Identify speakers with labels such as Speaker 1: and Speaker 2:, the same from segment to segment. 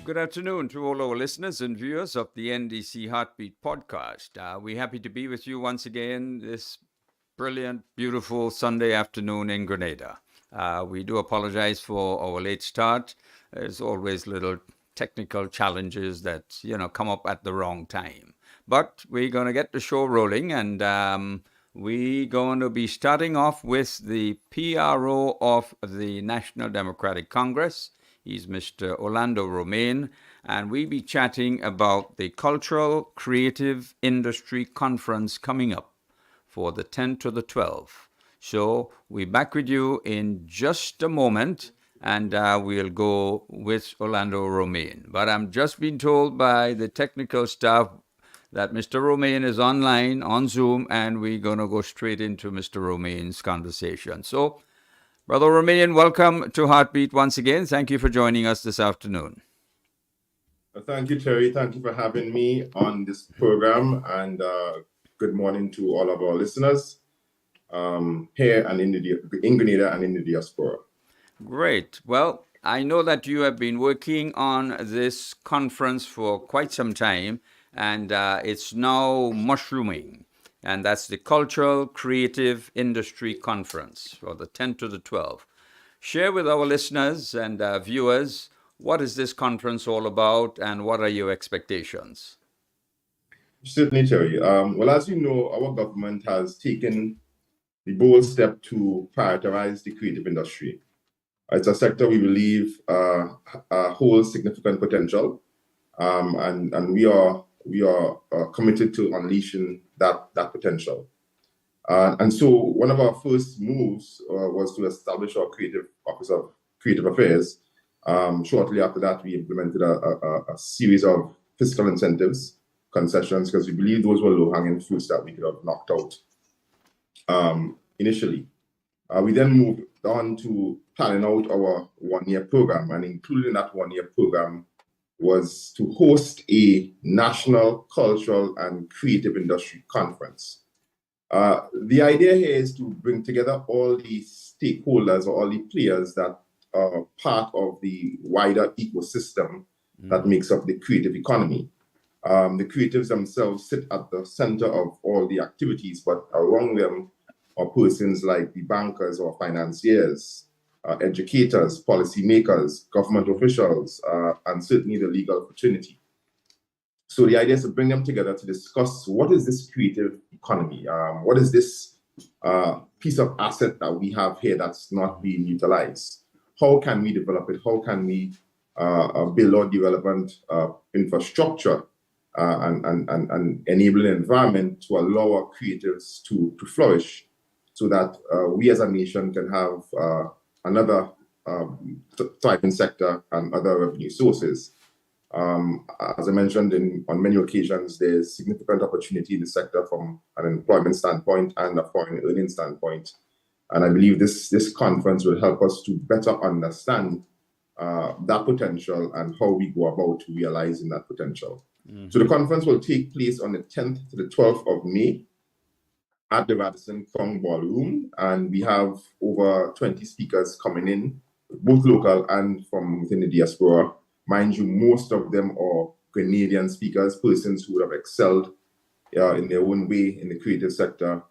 Speaker 1: Good afternoon to all our listeners and viewers of the NDC Heartbeat podcast. We're happy to be with you once again this brilliant, beautiful Sunday afternoon in Grenada. We do apologize for our late start. There's always little technical challenges that, come up at the wrong time. But we're going to get the show rolling, and we're going to be starting off with the PRO of the National Democratic Congress. He's Mr. Orlando Romaine, and we'll be chatting about the Cultural Creative Industry Conference coming up for the 10th to the 12th. So we're back with you in just a moment, and we'll go with Orlando Romaine. But I'm just being told by the technical staff that Mr. Romaine is online on Zoom, and we're going to go straight into Mr. Romaine's conversation. So, Brother Romaine, welcome to Heartbeat once again. Thank you for joining us this afternoon.
Speaker 2: Thank you, Terry. Thank you for having me on this program, and good morning to all of our listeners here and in Grenada and in the diaspora.
Speaker 1: Great. Well, I know that you have been working on this conference for quite some time, and it's now mushrooming. And that's the Cultural Creative Industry Conference for the 10th to the 12th. Share with our listeners and viewers, what is this conference all about and what are your expectations?
Speaker 2: Certainly, Terry. Well, as you know, our government has taken the bold step to prioritize the creative industry. It's a sector we believe holds significant potential, and we are committed to unleashing that potential. And so one of our first moves was to establish our creative office of creative affairs. Shortly after that, we implemented a series of fiscal incentives, concessions, because we believe those were low-hanging fruits that we could have knocked out initially. We then moved on to planning out our one-year program, and including that one-year program was to host a national cultural and creative industry conference. The idea here is to bring together all the stakeholders or all the players that are part of the wider ecosystem that makes up the creative economy. The creatives themselves sit at the center of all the activities, but around them are persons like the bankers or financiers, educators, policymakers, government officials, and certainly the legal fraternity. So the idea is to bring them together to discuss what is this creative economy? What is this piece of asset that we have here that's not being utilized? How can we develop it? How can we build our development infrastructure and enable an environment to allow our creatives to flourish so that we as a nation can have another thriving sector and other revenue sources. As I mentioned on many occasions, there's significant opportunity in the sector from an employment standpoint and a foreign earning standpoint. And I believe this conference will help us to better understand that potential and how we go about realizing that potential. Mm-hmm. So the conference will take place on the 10th to the 12th of May at the Radisson Crown Ballroom, and we have over 20 speakers coming in, both local and from within the diaspora. Mind you, most of them are Grenadian speakers, persons who would have excelled in their own way in the creative sector,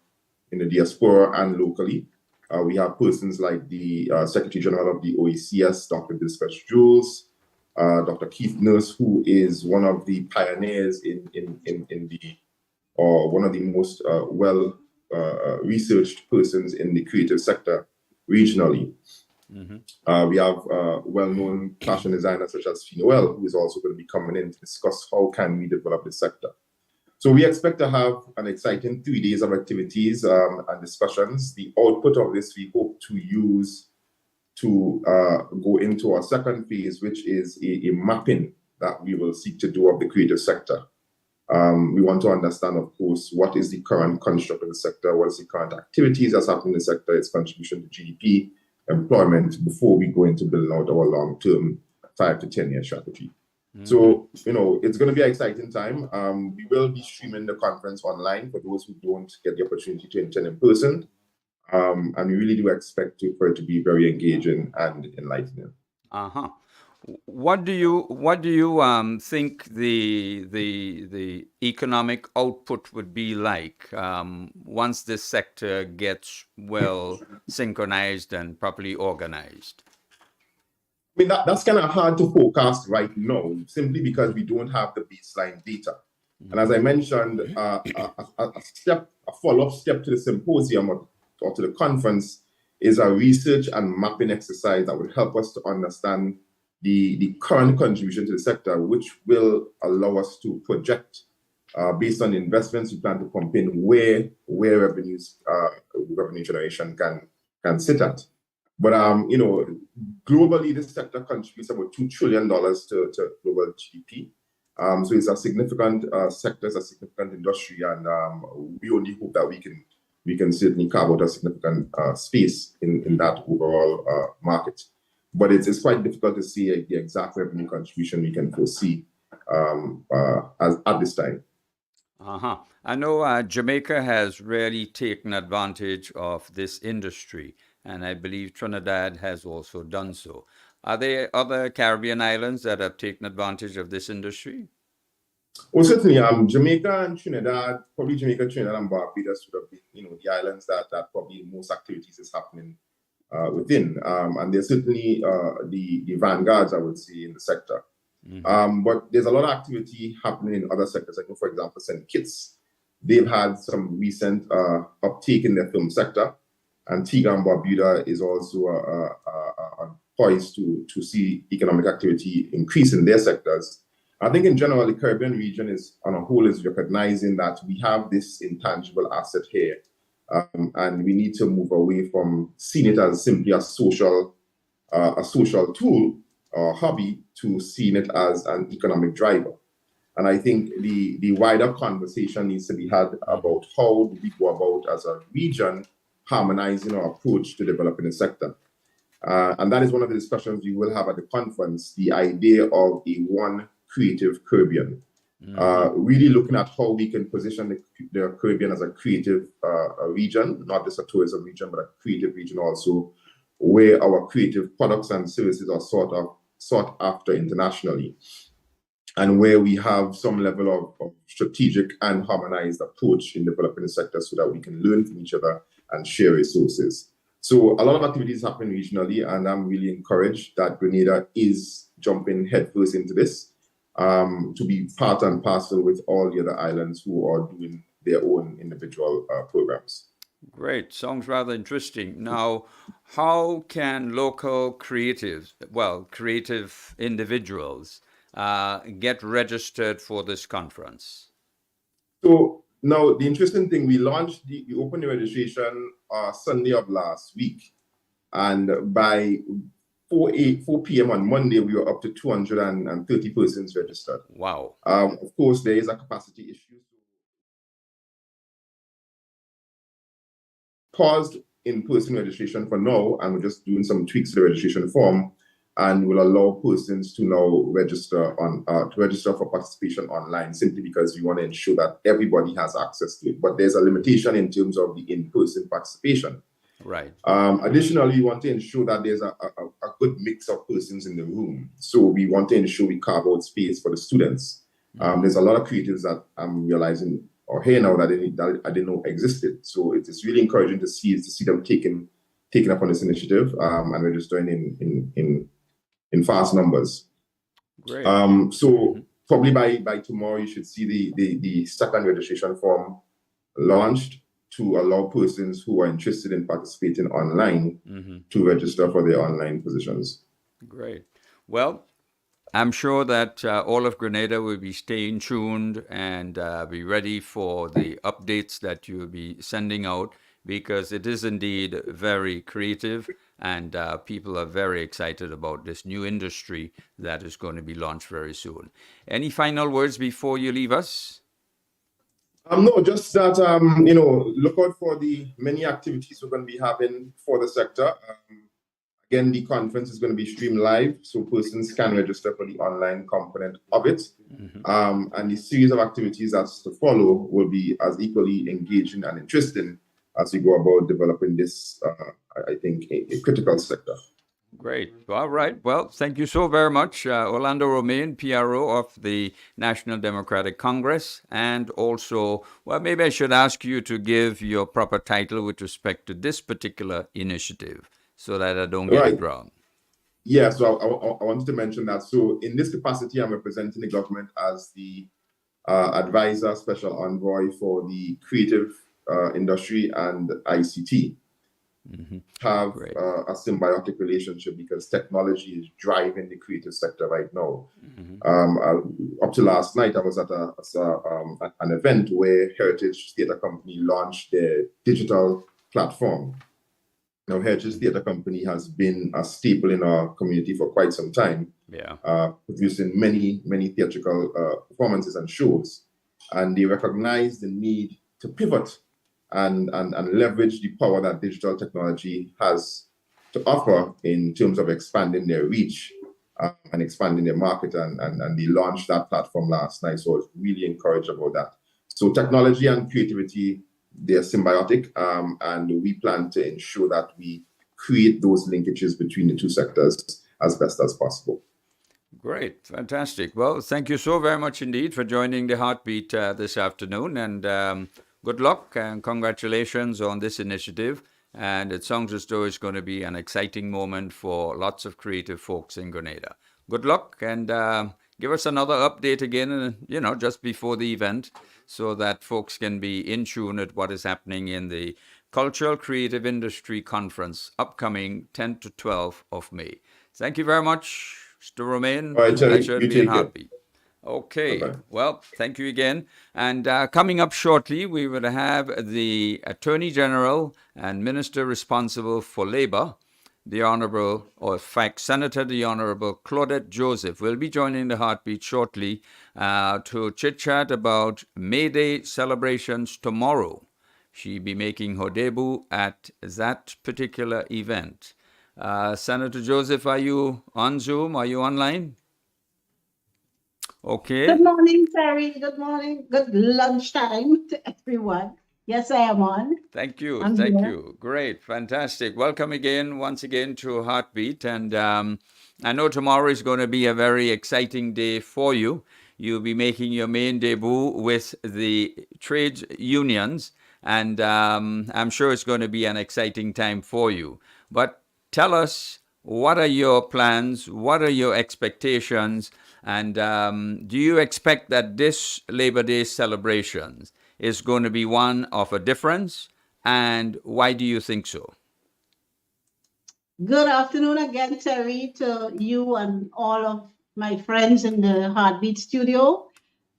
Speaker 2: in the diaspora and locally. We have persons like the Secretary General of the OECS, Dr. Dispesh Jules, Dr. Keith Nurse, who is one of the pioneers or one of the most researched persons in the creative sector regionally. Mm-hmm. We have well-known fashion designers such as Noel, who is also going to be coming in to discuss how can we develop this sector. So we expect to have an exciting 3 days of activities and discussions. The output of this we hope to use to go into our second phase, which is a mapping that we will seek to do of the creative sector. We want to understand, of course, what is the current construct of the sector, what is the current activities that's happening in the sector, its contribution to GDP, employment, before we go into building out our long-term 5 to 10 year strategy. Mm-hmm. So, it's going to be an exciting time. We will be streaming the conference online for those who don't get the opportunity to attend in person. And we really do expect for it to be very engaging and enlightening.
Speaker 1: Uh-huh. What do you think the economic output would be like once this sector gets well synchronized and properly organized?
Speaker 2: I mean, that's kind of hard to forecast right now, simply because we don't have the baseline data. And as I mentioned, a follow-up step to the symposium or to the conference is a research and mapping exercise that will help us to understand the current contribution to the sector, which will allow us to project, based on the investments we plan to pump in, where revenue generation can sit at. But globally, this sector contributes about $2 trillion to global GDP. So it's a significant sector, it's a significant industry, and we only hope that we can certainly carve out a significant space in that overall market. But it's quite difficult to see the exact revenue contribution we can foresee at this time.
Speaker 1: I know Jamaica has really taken advantage of this industry, and I believe Trinidad has also done so. Are there other Caribbean islands that have taken advantage of this industry?
Speaker 2: Well, certainly, Jamaica and Trinidad, probably Jamaica, Trinidad, and Barbados would have been, the islands that probably most activities is happening within, and they're certainly the vanguards, I would say, in the sector. But there's a lot of activity happening in other sectors. I know, for example, St. Kitts, they've had some recent uptake in their film sector, and Antigua and Barbuda is also poised to see economic activity increase in their sectors. I think in general, the Caribbean region is, on a whole, is recognizing that we have this intangible asset here, and we need to move away from seeing it as simply a social tool or hobby to seeing it as an economic driver. And I think the wider conversation needs to be had about how do we go about, as a region, harmonizing our approach to developing the sector. And that is one of the discussions we will have at the conference, the idea of a one creative Caribbean. Really looking at how we can position the Caribbean as a creative region, not just a tourism region, but a creative region also, where our creative products and services are sought after internationally, and where we have some level of strategic and harmonized approach in developing the sector so that we can learn from each other and share resources. So a lot of activities happen regionally, and I'm really encouraged that Grenada is jumping headfirst into this, to be part and parcel with all the other islands who are doing their own individual programs.
Speaker 1: Great. Sounds rather interesting. Now, how can local creative individuals get registered for this conference?
Speaker 2: So now the interesting thing, we opened the registration Sunday of last week, and by 4 p.m. on Monday, we were up to 230 persons registered.
Speaker 1: Wow.
Speaker 2: Of course, there is a capacity issue. Paused in-person registration for now, and we're just doing some tweaks to the registration form, and will allow persons to now register for participation online, simply because we want to ensure that everybody has access to it. But there's a limitation in terms of the in-person participation.
Speaker 1: Right.
Speaker 2: Additionally, we want to ensure that there's a good mix of persons in the room. So we want to ensure we carve out space for the students. There's a lot of creatives that I'm realizing or here now that I didn't know existed. So it's really encouraging to see them taking up on this initiative and registering in fast numbers.
Speaker 1: Great.
Speaker 2: So probably by tomorrow, you should see the second registration form launched to allow persons who are interested in participating online to register for their online positions.
Speaker 1: Great. Well, I'm sure that all of Grenada will be staying tuned and be ready for the updates that you'll be sending out, because it is indeed very creative, and people are very excited about this new industry that is going to be launched very soon. Any final words before you leave us?
Speaker 2: No, just that, look out for the many activities we're going to be having for the sector. Again, the conference is going to be streamed live, so persons can register for the online component of it. And the series of activities that's to follow will be as equally engaging and interesting as we go about developing this, I think, a critical sector.
Speaker 1: Great. All right. Well, thank you so very much, Orlando Romain, PRO of the National Democratic Congress, and also, well, maybe I should ask you to give your proper title with respect to this particular initiative so that I don't get it
Speaker 2: Right.
Speaker 1: wrong.
Speaker 2: Yeah, so I wanted to mention that. So in this capacity, I'm representing the government as the advisor, special envoy for the creative industry and ICT. Have
Speaker 1: Great.
Speaker 2: a symbiotic relationship because technology is driving the creative sector right now. Up to last night, I was at an event where Heritage Theatre Company launched their digital platform. Now, Heritage Theatre Company has been a staple in our community for quite some time, producing many theatrical performances and shows. And they recognize the need to pivot and leverage the power that digital technology has to offer in terms of expanding their reach and expanding their market. And they launched that platform last night. So I was really encouraged about that. So technology and creativity, they're symbiotic, and we plan to ensure that we create those linkages between the two sectors as best as possible.
Speaker 1: Great, fantastic. Well, thank you so very much indeed for joining the Heartbeat this afternoon, and good luck and congratulations on this initiative. And it sounds as though it's going to be an exciting moment for lots of creative folks in Grenada. Good luck, and give us another update again, just before the event, so that folks can be in tune at what is happening in the Cultural Creative Industry Conference upcoming 10 to 12 of May. Thank you very much, Mr. Romain.
Speaker 2: All right, Terry,
Speaker 1: Pleasure
Speaker 2: you
Speaker 1: being
Speaker 2: take
Speaker 1: Heartbeat.
Speaker 2: it.
Speaker 1: Okay,
Speaker 2: Bye-bye.
Speaker 1: well, thank you again. And coming up shortly, we will have the Attorney General and Minister responsible for Labor, the Honorable, or in fact, Senator the Honorable Claudette Joseph, will be joining the Heartbeat shortly to chit-chat about May Day celebrations tomorrow. She'll be making her debut at that particular event. Senator Joseph, are you on Zoom? Are you online? Okay.
Speaker 3: Good morning, Terry. Good morning. Good lunchtime to everyone. Yes, I am on.
Speaker 1: Thank you.
Speaker 3: I'm
Speaker 1: Thank
Speaker 3: here.
Speaker 1: you. Great. Fantastic. Welcome again, once again, to Heartbeat. And I know tomorrow is going to be a very exciting day for you. You'll be making your main debut with the trades unions, and I'm sure it's going to be an exciting time for you. But tell us, what are your plans? What are your expectations? And do you expect that this Labor Day celebrations is going to be one of a difference? And why do you think so?
Speaker 3: Good afternoon again, Terry, to you and all of my friends in the Heartbeat studio,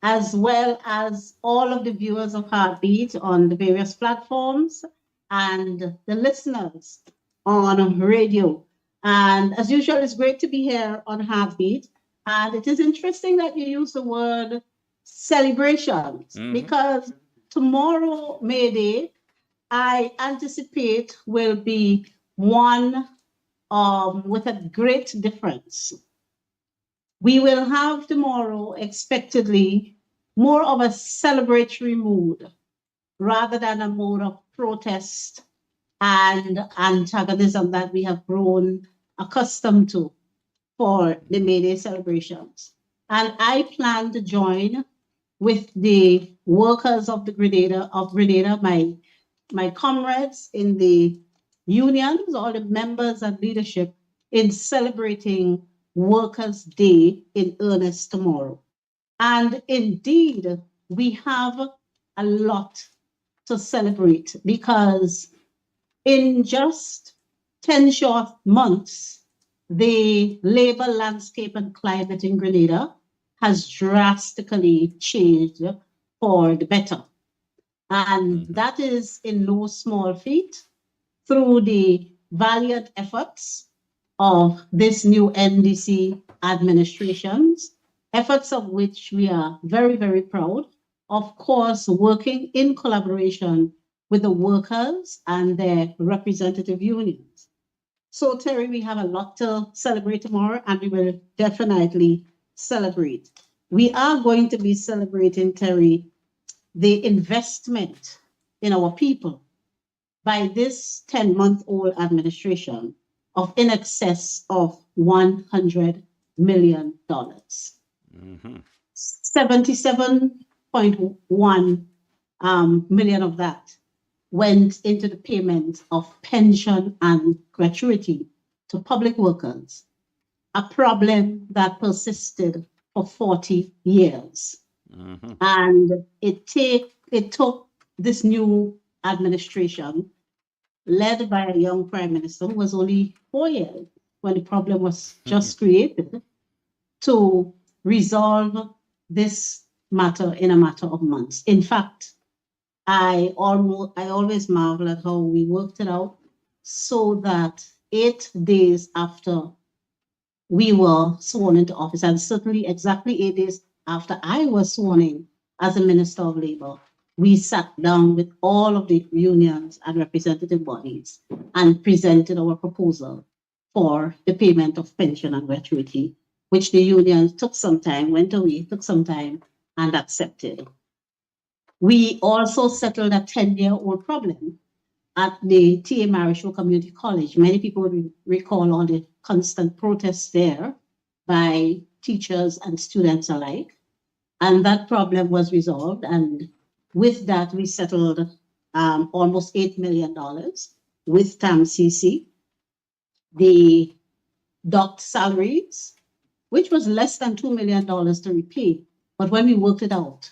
Speaker 3: as well as all of the viewers of Heartbeat on the various platforms and the listeners on radio. And as usual, it's great to be here on Heartbeat. And it is interesting that you use the word celebrations because tomorrow, May Day, I anticipate will be one with a great difference. We will have tomorrow expectedly more of a celebratory mood rather than a mode of protest and antagonism that we have grown accustomed to for the May Day celebrations. And I plan to join with the workers of Grenada, my comrades in the unions, all the members and leadership in celebrating Workers' Day in earnest tomorrow. And indeed, we have a lot to celebrate because in just 10 short months, the labor landscape and climate in Grenada has drastically changed for the better. And that is in no small feat through the valiant efforts of this new NDC administrations, efforts of which we are very, very proud. Of course, working in collaboration with the workers and their representative unions. So, Terry, we have a lot to celebrate tomorrow, and we will definitely celebrate. We are going to be celebrating, Terry, the investment in our people by this 10-month-old administration of in excess of $100 million.
Speaker 1: Mm-hmm.
Speaker 3: 77.1 million of that went into the payment of pension and gratuity to public workers, a problem that persisted for 40 years.
Speaker 1: Mm-hmm.
Speaker 3: And it took this new administration, led by a young prime minister who was only 4 years when the problem was just created, to resolve this matter in a matter of months. In fact, I always marvel at how we worked it out so that 8 days after we were sworn into office, and certainly exactly 8 days after I was sworn in as a Minister of Labour, we sat down with all of the unions and representative bodies and presented our proposal for the payment of pension and gratuity, which the unions took some time, went away, took some time, and accepted. We also settled a 10-year-old problem at the T.A. Marisho Community College. Many people recall all the constant protests there by teachers and students alike. And that problem was resolved. And with that, we settled almost $8 million with TAMCC. The docked salaries, which was less than $2 million to repay. But when we worked it out,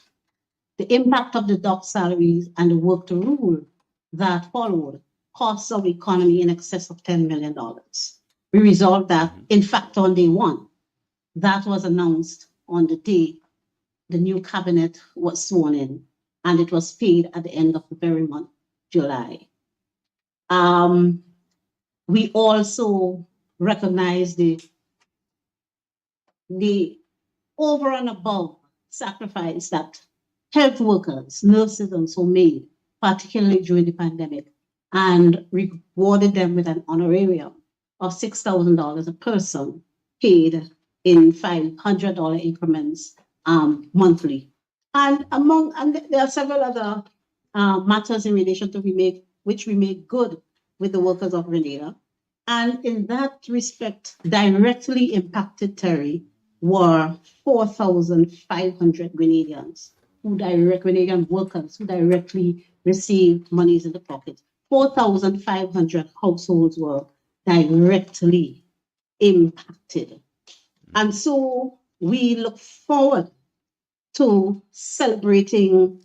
Speaker 3: the impact of the docked salaries and the work to rule that followed cost our economy in excess of $10 million. We resolved that, in fact, on day one. That was announced on the day the new cabinet was sworn in, and it was paid at the end of the very month, July. We also recognized the over and above sacrifice that health workers, nurses, and so made, particularly during the pandemic, and rewarded them with an honorarium of $6,000 a person, paid in $500 increments monthly. And there are several other matters in relation to which we made good with the workers of Grenada. And in that respect, directly impacted, Terry, were 4,500 Grenadians, Grenadian workers who directly received monies in the pocket. 4,500 households were directly impacted. And so we look forward to celebrating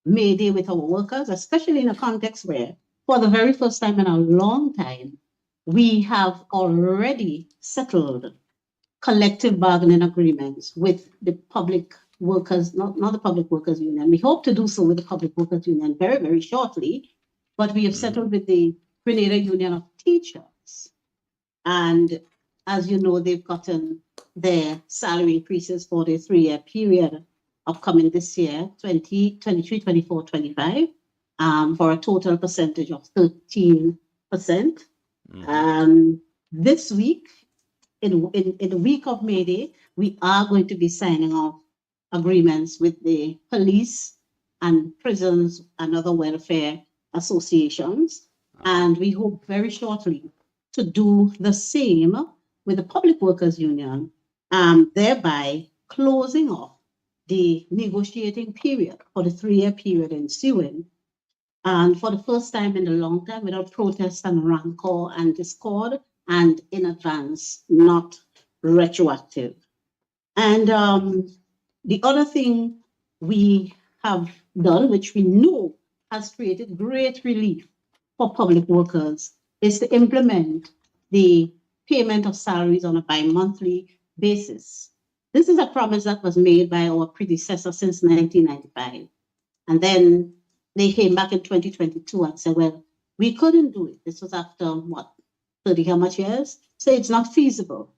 Speaker 3: May Day with our workers, especially in a context where, for the very first time in a long time, we have already settled collective bargaining agreements with the public workers, not the Public Workers Union. We hope to do so with the Public Workers Union very, very shortly, but we have settled with the Grenada Union of Teachers. And as you know, they've gotten their salary increases for the 3-year period upcoming this year, 23, 24, 25, for a total percentage of 13%. This week, in the week of May Day, we are going to be signing off agreements with the police and prisons and other welfare associations. And we hope very shortly to do the same with the Public Workers Union, thereby closing off the negotiating period for the 3-year period ensuing. And for the first time in a long time, without protest and rancor and discord, and in advance, not retroactive. And the other thing we have done, which we know has created great relief for public workers, is to implement the payment of salaries on a bi-monthly basis. This is a promise that was made by our predecessor since 1995. And then they came back in 2022 and said, well, we couldn't do it. This was after, 30 how much years? So it's not feasible.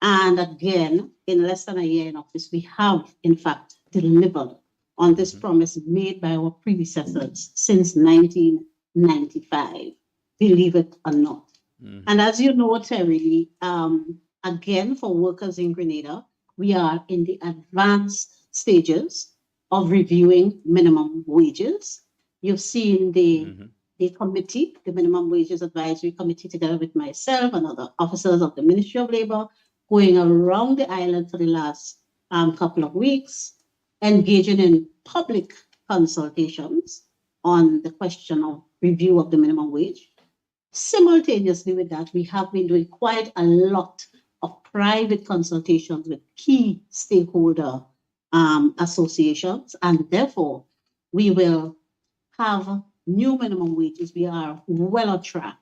Speaker 3: And again, in less than a year in office, we have, in fact, delivered on this promise made by our predecessors since 1995, believe it or not. And as you know, Terry, again, for workers in Grenada, we are in the advanced stages of reviewing minimum wages. You've seen the a committee, the Minimum Wages Advisory Committee, together with myself and other officers of the Ministry of Labor, going around the island for the last couple of weeks, engaging in public consultations on the question of review of the minimum wage. Simultaneously with that, we have been doing quite a lot of private consultations with key stakeholder associations, and therefore we will have new minimum wages. We are well on track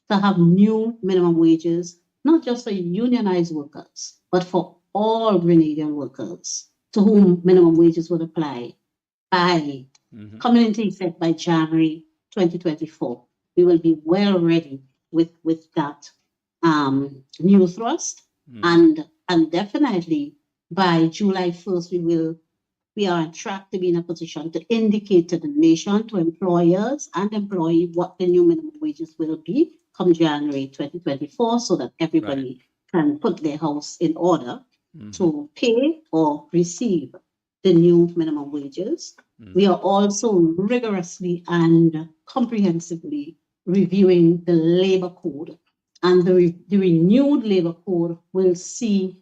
Speaker 3: to have new minimum wages, not just for unionized workers, but for all Grenadian workers to whom minimum wages would apply by coming into effect by January 2024. We will be well ready with that new thrust, and definitely by July 1st we are on track to be in a position to indicate to the nation, to employers and employees, what the new minimum wages will be come January 2024, so that everybody can put their house in order to pay or receive the new minimum wages. We are also rigorously and comprehensively reviewing the labor code, and the renewed labor code will see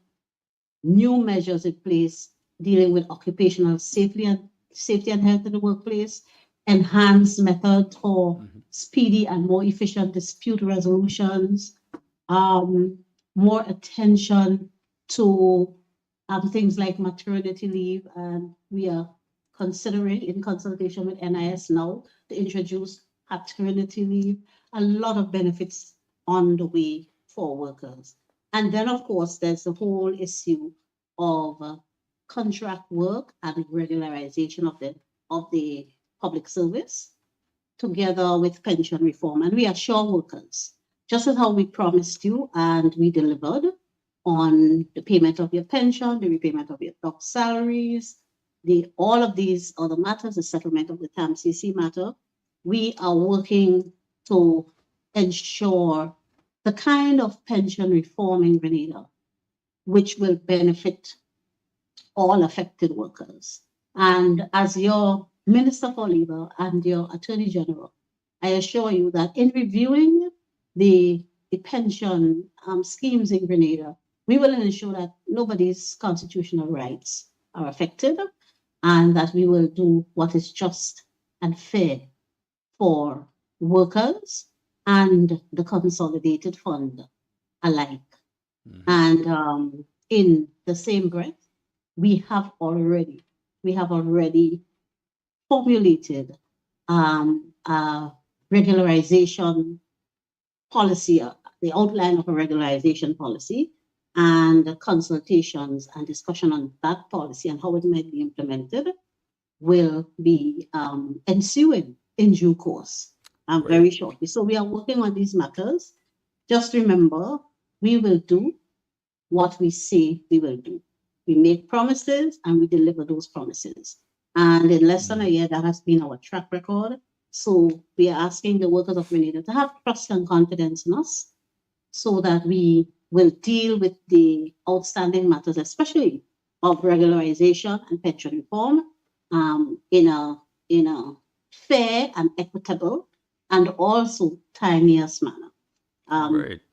Speaker 3: new measures in place dealing with occupational safety and health in the workplace, enhanced methods for speedy and more efficient dispute resolutions, more attention to things like maternity leave, and we are considering, in consultation with NIS now, to introduce paternity leave. A lot of benefits on the way for workers. And then, of course, there's the whole issue of contract work and regularization of the public service, together with pension reform. And we assure workers, just as how we promised you and we delivered on the payment of your pension, the repayment of your top salaries, all of these other matters, the settlement of the TAMCC matter, we are working to ensure the kind of pension reform in Grenada which will benefit all affected workers. And as your Minister for Labor and your Attorney General, I assure you that in reviewing the pension schemes in Grenada, we will ensure that nobody's constitutional rights are affected, and that we will do what is just and fair for workers and the consolidated fund alike. And in the same breath, we have already formulated a regularization policy, the outline of a regularization policy, and consultations and discussion on that policy and how it might be implemented will be ensuing in due course, very shortly. So we are working on these matters. Just remember, we will do what we say we will do. We make promises and we deliver those promises. And in less than a year, that has been our track record. So we are asking the workers of Grenada to have trust and confidence in us, so that we will deal with the outstanding matters, especially of regularization and pension reform, in a fair and equitable and also timeous manner.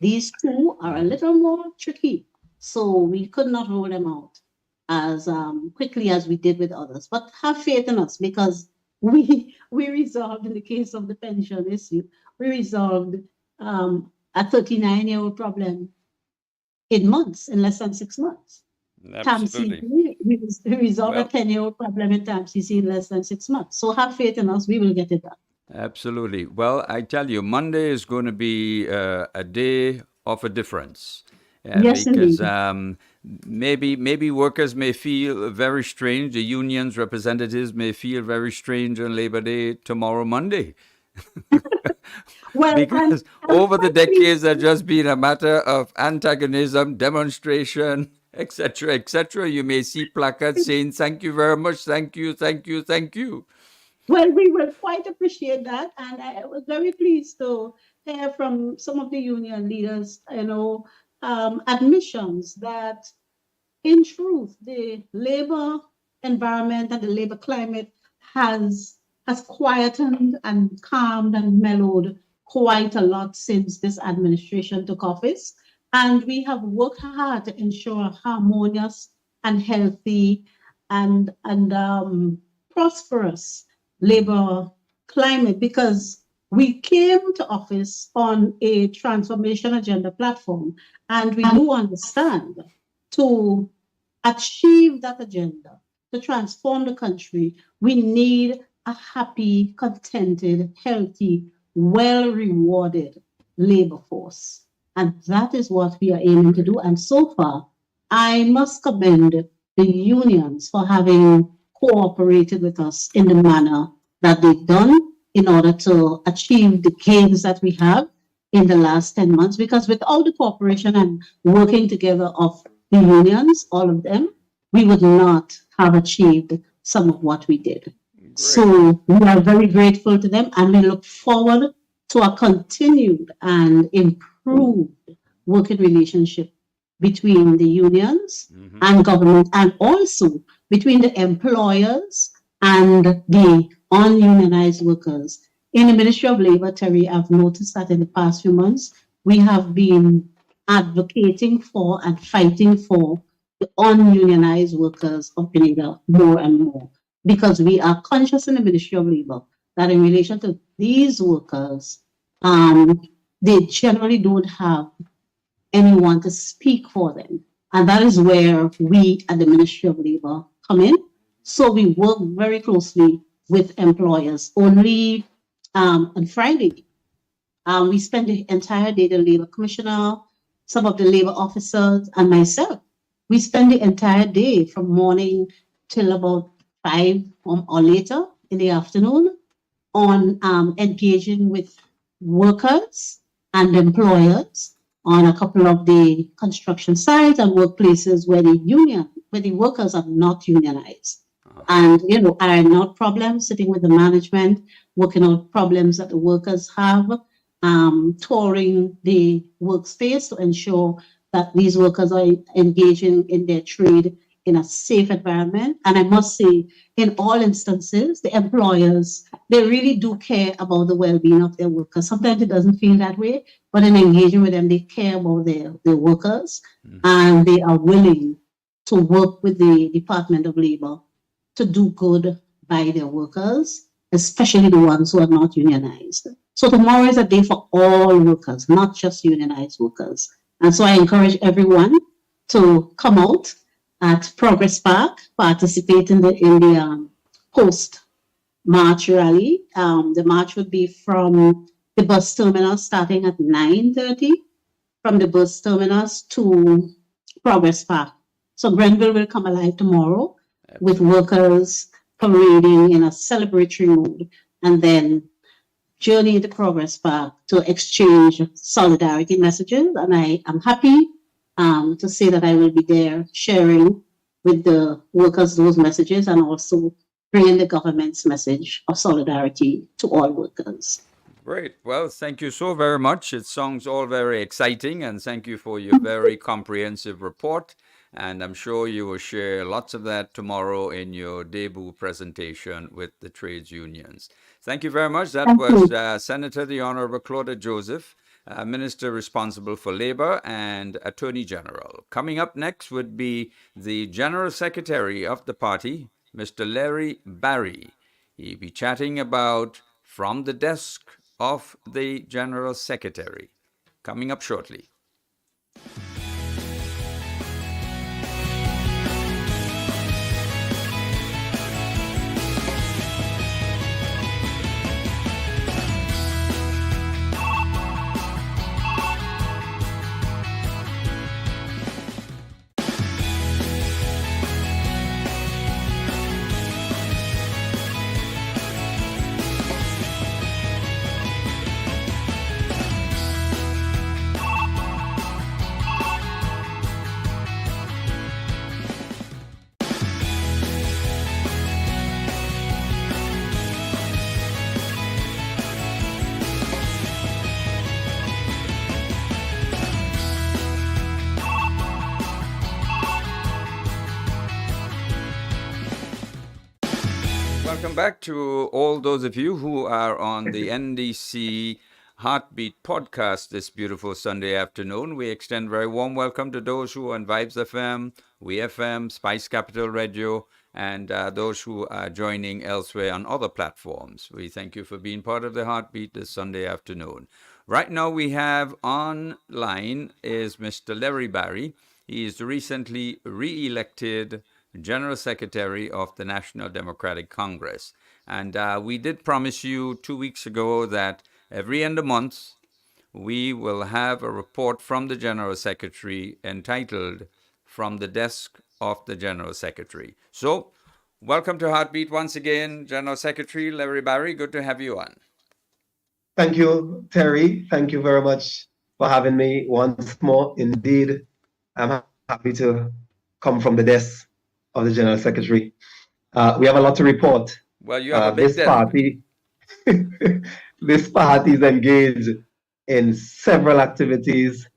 Speaker 3: These two are a little more tricky, so we could not roll them out as quickly as we did with others. But have faith in us, because we resolved, in the case of the pension issue, we resolved a 39-year-old problem in months, in less than 6 months.
Speaker 1: Absolutely.
Speaker 3: We resolved a 10-year-old problem in TAMCC in less than 6 months. So have faith in us, we will get it done.
Speaker 1: Absolutely. Well, I tell you, Monday is going to be a day of a difference.
Speaker 3: Yes,
Speaker 1: because
Speaker 3: indeed.
Speaker 1: maybe workers may feel very strange. The union's representatives may feel very strange on Labor Day tomorrow, Monday.
Speaker 3: Well,
Speaker 1: because over the decades, there's just been a matter of antagonism, demonstration, etc., etc. You may see placards saying, "Thank you very much, thank you, thank you, thank you."
Speaker 3: Well, we will quite appreciate that. And I was very pleased to hear from some of the union leaders, admissions that, in truth, the labor environment and the labor climate has has quietened and calmed and mellowed quite a lot since this administration took office. And we have worked hard to ensure a harmonious and healthy and prosperous labor climate, because we came to office on a transformation agenda platform, and we do understand to achieve that agenda, to transform the country, we need a happy, contented, healthy, well-rewarded labor force. And that is what we are aiming to do. And so far, I must commend the unions for having cooperated with us in the manner that they've done in order to achieve the gains that we have in the last 10 months. Because without the cooperation and working together of the unions, all of them, we would not have achieved some of what we did.
Speaker 1: Great.
Speaker 3: So we are very grateful to them, and we look forward to a continued and improved working relationship between the unions and government, and also between the employers and the ununionized workers. In the Ministry of Labor, Terry, I've noticed that in the past few months, we have been advocating for and fighting for the ununionized workers of Grenada more and more, because we are conscious in the Ministry of Labor that in relation to these workers, they generally don't have anyone to speak for them. And that is where we at the Ministry of Labor come in. So we work very closely with employers. Only on Friday, we spent the entire day, the Labor Commissioner, some of the labor officers, and myself. We spend the entire day from morning till about 5 or later in the afternoon on engaging with workers and employers on a couple of the construction sites and workplaces where the workers are not unionized. And, iron out problems, sitting with the management, working out problems that the workers have, touring the workspace to ensure that these workers are engaging in their trade in a safe environment. And I must say, in all instances, the employers, they really do care about the well-being of their workers. Sometimes it doesn't feel that way, but in engaging with them, they care about their workers, and they are willing to work with the Department of Labor to do good by their workers, especially the ones who are not unionized. So tomorrow is a day for all workers, not just unionized workers. And so I encourage everyone to come out at Progress Park, participate in the post-march rally. The march would be from the bus terminus starting at 9:30, from the bus terminus to Progress Park. So Grenville will come alive tomorrow with workers parading in a celebratory mood, and then journey into Progress Park to exchange solidarity messages. And I am happy to say that I will be there sharing with the workers those messages, and also bringing the government's message of solidarity to all workers.
Speaker 1: Great. Well, thank you so very much. It sounds all very exciting, and thank you for your very comprehensive report. And I'm sure you will share lots of that tomorrow in your debut presentation with the trades unions. Thank you very much. That was Senator the Honorable Claudia Joseph, Minister responsible for Labor and Attorney General. Coming up next would be the General Secretary of the party, Mr. Larry Barry. He'll be chatting about From the Desk of the General Secretary. Coming up shortly. welcome back to all those of you who are on the NDC Heartbeat podcast this beautiful Sunday afternoon. We extend very warm welcome to those who are on Vibes FM, WeFM, Spice Capital Radio, and those who are joining elsewhere on other platforms. We thank you for being part of the Heartbeat this Sunday afternoon. Right now we have online is Mr. Larry Barry. He is the recently re-elected General Secretary of the National Democratic Congress. And we did promise you 2 weeks ago that every end of month we will have a report from the General Secretary entitled From the Desk of the General Secretary. So, welcome to Heartbeat once again, General Secretary Larry Barry. Good to have you on.
Speaker 4: Thank you, Terry. Thank you very much for having me once more. Indeed, I'm happy to come from the desk of the General Secretary. We have a lot to report.
Speaker 1: Well, you have a big
Speaker 4: party. This party is engaged in several activities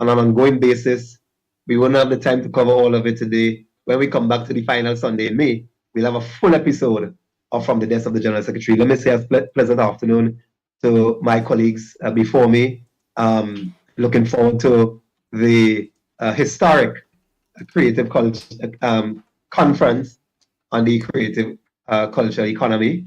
Speaker 4: on an ongoing basis. We won't have the time to cover all of it today. When we come back to the final Sunday in May, we'll have a full episode of From the Desk of the General Secretary. Let me say a pleasant afternoon to my colleagues before me. Looking forward to the historic Creative Conference on the Creative Culture Economy.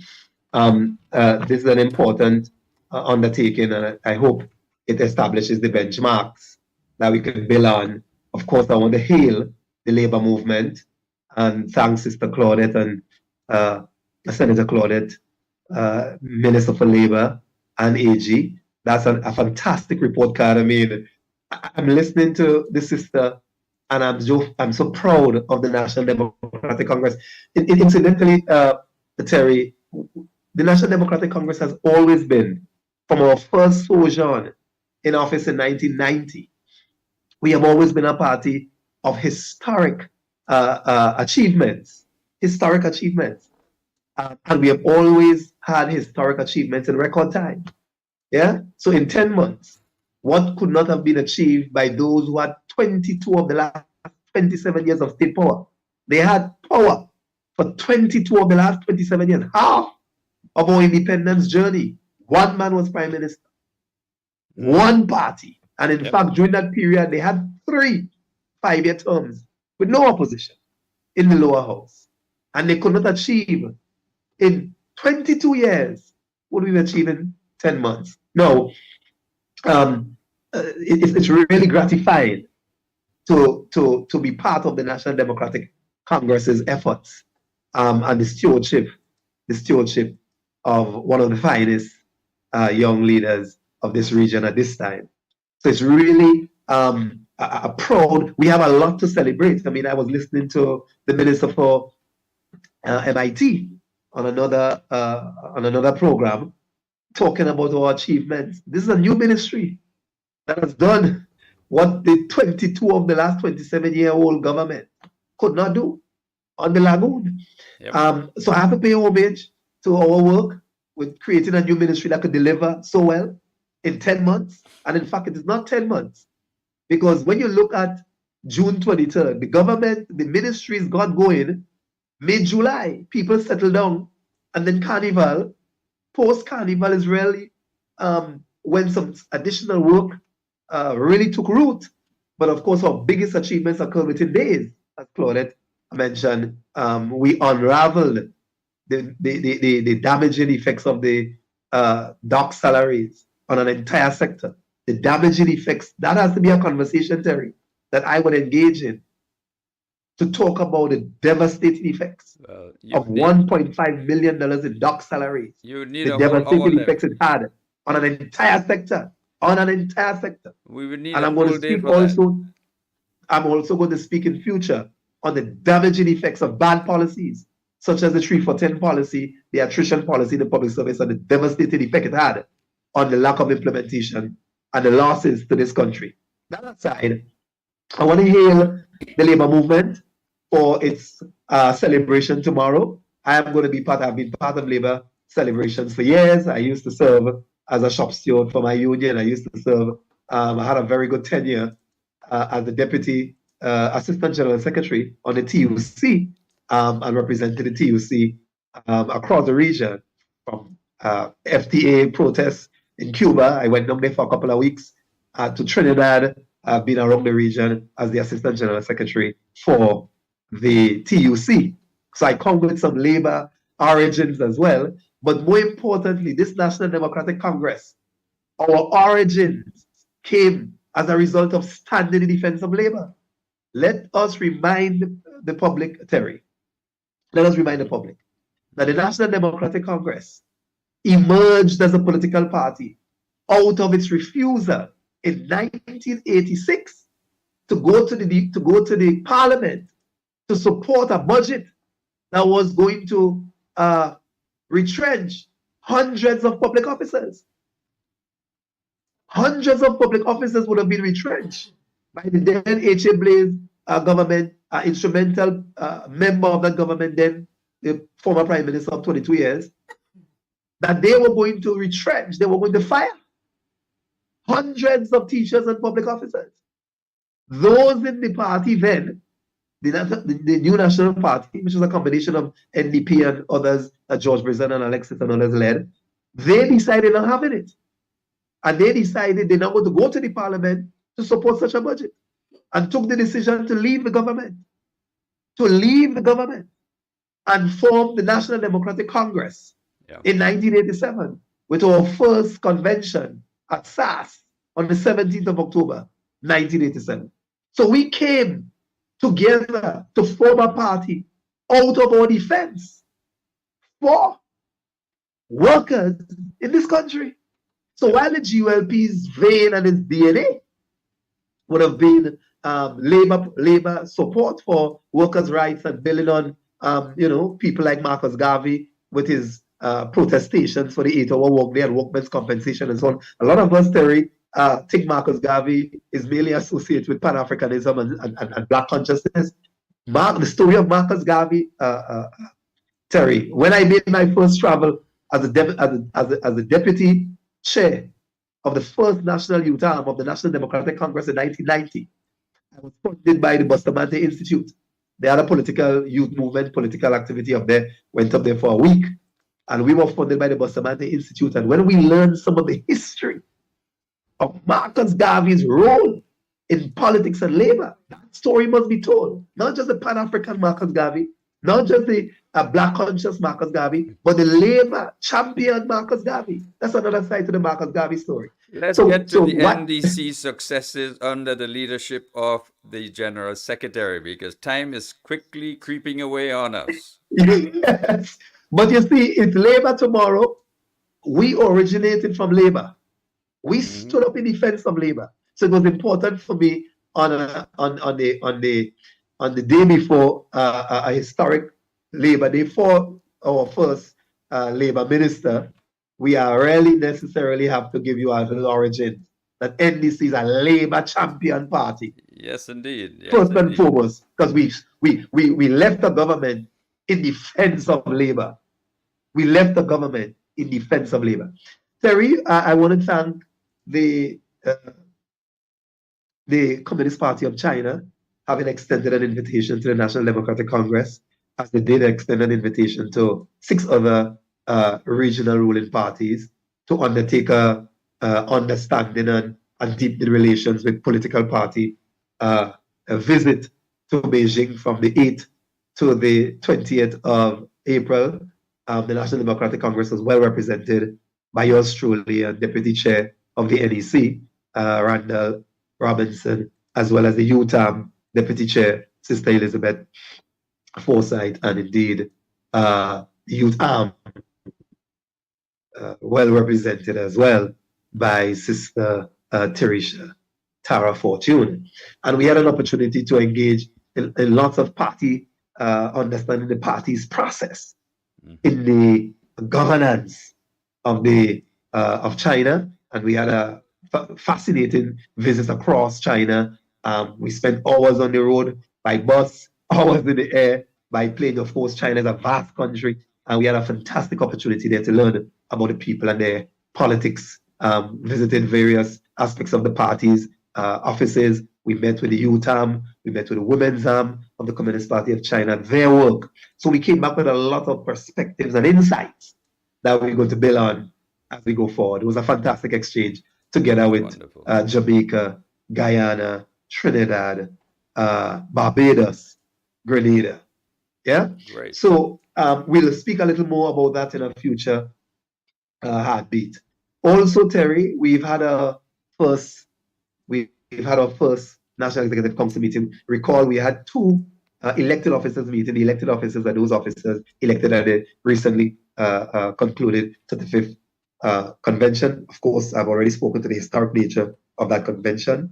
Speaker 4: This is an important undertaking, and I hope it establishes the benchmarks that we can build on. Of course, I want to hail the labor movement and thank Sister Claudette and Senator Claudette, Minister for Labor, and AG. That's a fantastic report card. I mean, I'm listening to the sister, and I'm so proud of the National Democratic Congress. Incidentally, Terry, the National Democratic Congress has always been, from our first sojourn in office in 1990, we have always been a party of historic achievements. And we have always had historic achievements in record time. Yeah? So in 10 months, what could not have been achieved by those who had 22 of the last 27 years of state power? They had power for 22 of the last 27 years, half of our independence journey. One man was prime minister, one party. And in fact, during that period, they had 3 5-year terms with no opposition in the lower house. And they could not achieve in 22 years what we've achieved in 10 months. No, it's really gratifying to be part of the National Democratic Congress's efforts and the stewardship of one of the finest young leaders of this region at this time. So it's really a proud. We have a lot to celebrate. I mean, I was listening to the Minister for MIT on another program talking about our achievements. This is a new ministry that has done what the 22 of the last 27-year-old government could not do on the lagoon. So I have to pay homage to our work with creating a new ministry that could deliver so well in 10 months. And in fact, it is not 10 months. Because when you look at June 23rd, the ministries got going mid-July. People settled down. And then Carnival, post-Carnival is really when some additional work really took root. But of course, our biggest achievements occurred within days. As Claudette mentioned, we unraveled the damaging effects of the dock salaries on an entire sector. The damaging effects, that has to be a conversation, Terry, that I would engage in to talk about the devastating effects of $1.5 million in dock salaries. The devastating effects it had on an entire sector.
Speaker 1: We would need
Speaker 4: and I'm going to speak also. I'm also going to speak in future on the damaging effects of bad policies, such as the 3-for-10 policy, the attrition policy in the public service, and the devastating effect it had on the lack of implementation and the losses to this country. That aside, I want to hail the labor movement for its celebration tomorrow. I've been part of labor celebrations for years. I used to serve as a shop steward for my union. I used to serve, I had a very good tenure as the Deputy Assistant General Secretary on the TUC and represented the TUC across the region, from FTA protests in Cuba. I went down there for a couple of weeks, to Trinidad. I've been around the region as the Assistant General Secretary for the TUC. So I come with some labor origins as well. But more importantly, this National Democratic Congress, our origins came as a result of standing in defense of labor. Let us remind the public, Terry, let us remind the public that the National Democratic Congress emerged as a political party out of its refusal in 1986 to go to the parliament to support a budget that was going to retrench hundreds of public officers. Hundreds of public officers would have been retrenched by the then H.A. Blaze government, instrumental member of that government then, the former Prime Minister of 22 years, that they were going to retrench, they were going to fire hundreds of teachers and public officers. Those in the party then, the new National Party, which was a combination of NDP and others, George Brizan and Alexis and others led, they decided on having it. And they decided they're not going to go to the parliament to support such a budget, and took the decision to leave the government, and form the National Democratic Congress in 1987 with our first convention at SAS on the 17th of October, 1987. So we came together to form a party out of our defense for workers in this country. So while the GULP's vein and its DNA would have been labor support for workers' rights and building on, people like Marcus Garvey with his protestations for the 8-hour workday and workmen's compensation and so on. A lot of us, Terry, think Marcus Garvey is mainly associated with Pan-Africanism and Black consciousness. The story of Marcus Garvey, Terry, when I made my first travel as a deputy chair of the first national youth arm of the National Democratic Congress in 1990, I was funded by the Bustamante Institute. They had a political youth movement, political activity up there, went up there for a week, and we were funded by the Bustamante Institute. And when we learned some of the history of Marcus Garvey's role in politics and labor, that story must be told. Not just the Pan-African Marcus Garvey, not just the Black conscious Marcus Garvey, but the labor champion Marcus Garvey. That's another side to the Marcus Garvey story.
Speaker 1: Let's get to the NDC successes under the leadership of the General Secretary, because time is quickly creeping away on us.
Speaker 4: Yes. But you see, it's labor tomorrow. We originated from labor. We stood up in defense of labor. So it was important for me on the day before a historic Labor Day for our first labor minister. We are really necessarily have to give you a little origin that NDC is a labor champion party.
Speaker 1: Yes, indeed. Yes,
Speaker 4: First and foremost, because we left the government in defense of labor. We left the government in defense of labor. Terry, I want to thank the Communist Party of China having extended an invitation to the National Democratic Congress, as they did extend an invitation to 6 other regional ruling parties to undertake a understanding and deepening relations with political party, a visit to Beijing from the 8th to the 20th of April. The National Democratic Congress was well represented by yours truly and Deputy Chair of the NEC, Randall Robinson, as well as the UTAM Deputy Chair, Sister Elizabeth Forsyth, and indeed Youth Arm, well represented as well by Sister Tara Fortune. And we had an opportunity to engage in lots of party, understanding the party's process in the governance of China. And we had a fascinating visit across China. We spent hours on the road by bus, hours in the air by plane. Of course, China is a vast country, and we had a fantastic opportunity there to learn about the people and their politics. Visited various aspects of the party's offices, We met with the youth arm, we met with the women's arm of the Communist Party of China, their work. So we came back with a lot of perspectives and insights that we're going to build on as we go forward. It was a fantastic exchange together with Jamaica, Guyana, Trinidad, Barbados, Grenada. Yeah?
Speaker 1: Great.
Speaker 4: So we'll speak a little more about that in a future heartbeat. Also, Terry, we've had our first National Executive Council meeting. Recall, we had two elected officers meeting. The elected officers are those officers elected at the recently concluded 35th convention. Of course, I've already spoken to the historic nature of that convention.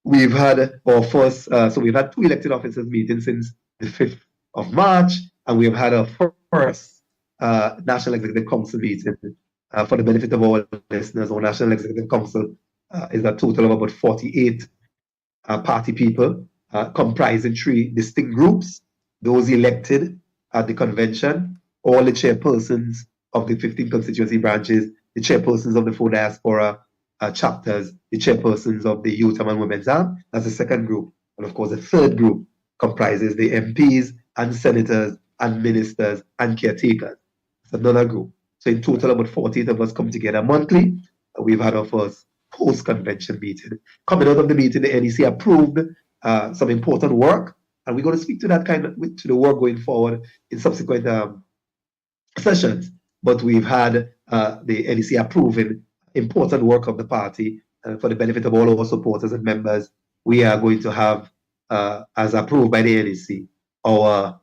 Speaker 4: We've had our first, so we've had two elected officers meeting since the 5th of March, and we've had our first National Executive Council meeting. For the benefit of all listeners, our National Executive Council is a total of about 48 party people, comprising 3 distinct groups: those elected at the convention, all the chairpersons of the 15 constituency branches, the chairpersons of the 4 diaspora chapters, the chairpersons of the youth and women's arm. That's the second group. And of course, the third group comprises the MPs and senators and ministers and caretakers. It's another group. So in total, about 48 of us come together monthly. We've had our first post-convention meeting. Coming out of the meeting, the NDC approved some important work, and we're going to speak to that to the work going forward in subsequent sessions. But we've had the NDC approving important work of the party, and for the benefit of all our supporters and members, we are going to have, as approved by the NDC, our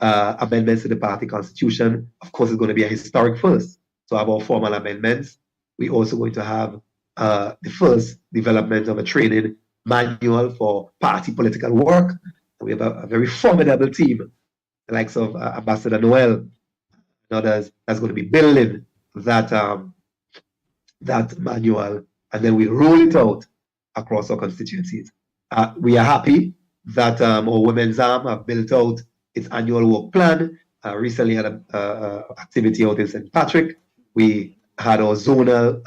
Speaker 4: amendments to the party constitution. Of course, it's going to be a historic first. So our formal amendments. We're also going to have the first development of a training manual for party political work. We have a very formidable team, the likes of Ambassador Noel and others, that's going to be building that that manual, and then we'll roll it out across our constituencies. We are happy that our women's arm have built out its annual work plan. Recently had an activity out in St. Patrick. We had our zonal,